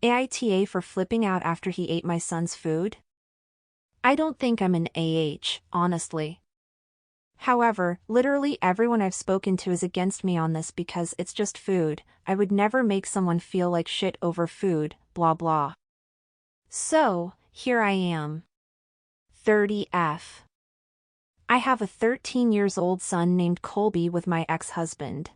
AITA for flipping out after he ate my son's food? I don't think I'm an honestly. However, literally everyone I've spoken to is against me on this because it's just food. I would never make someone feel like shit over food, blah blah. So, here I am. 30F. I have a 13-year-old son named Colby with my ex-husband.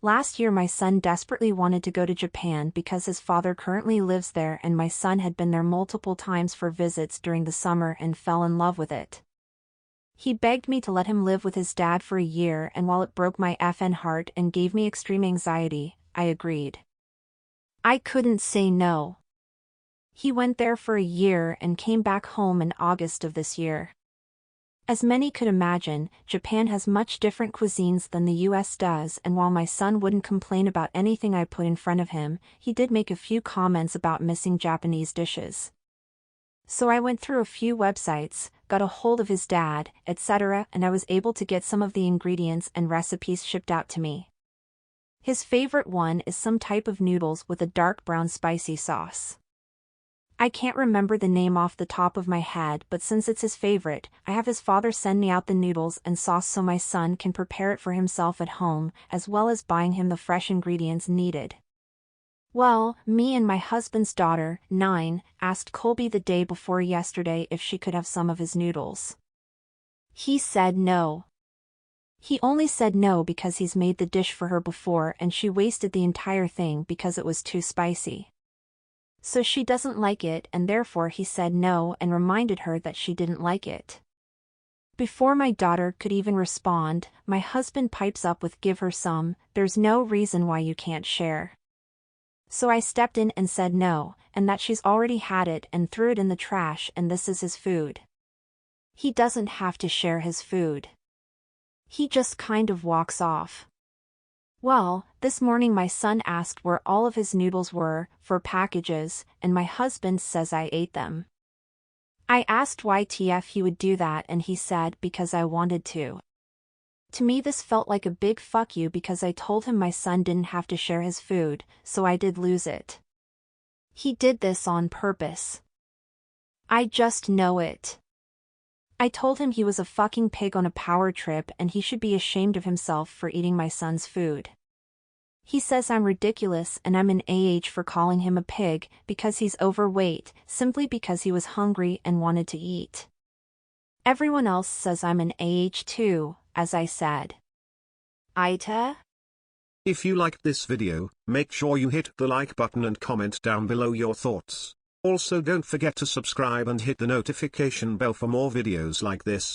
Last year my son desperately wanted to go to Japan because his father currently lives there and my son had been there multiple times for visits during the summer and fell in love with it. He begged me to let him live with his dad for a year, and while it broke my effing heart and gave me extreme anxiety, I agreed. I couldn't say no. He went there for a year and came back home in August of this year. As many could imagine, Japan has much different cuisines than the US does, and while my son wouldn't complain about anything I put in front of him, he did make a few comments about missing Japanese dishes. So I went through a few websites, got a hold of his dad, etc., and I was able to get some of the ingredients and recipes shipped out to me. His favorite one is some type of noodles with a dark brown spicy sauce. I can't remember the name off the top of my head, but since it's his favorite, I have his father send me out the noodles and sauce so my son can prepare it for himself at home, as well as buying him the fresh ingredients needed. Well, me and my husband's daughter, 9, asked Colby the day before yesterday if she could have some of his noodles. He said no. He only said no because he's made the dish for her before and she wasted the entire thing because it was too spicy. So she doesn't like it, and therefore he said no and reminded her that she didn't like it. Before my daughter could even respond, my husband pipes up with "Give her some, there's no reason why you can't share." So I stepped in and said no, and that she's already had it and threw it in the trash and this is his food. He doesn't have to share his food. He just kind of walks off. Well, this morning my son asked where all of his noodles were, for packages, and my husband says I ate them. I asked why TF he would do that and he said because I wanted to. To me this felt like a big fuck you because I told him my son didn't have to share his food, so I did lose it. He did this on purpose. I just know it. I told him he was a fucking pig on a power trip and he should be ashamed of himself for eating my son's food. He says I'm ridiculous and I'm an for calling him a pig because he's overweight, simply because he was hungry and wanted to eat. Everyone else says I'm an too, as I said. AITA? If you liked this video, make sure you hit the like button and comment down below your thoughts. Also don't forget to subscribe and hit the notification bell for more videos like this.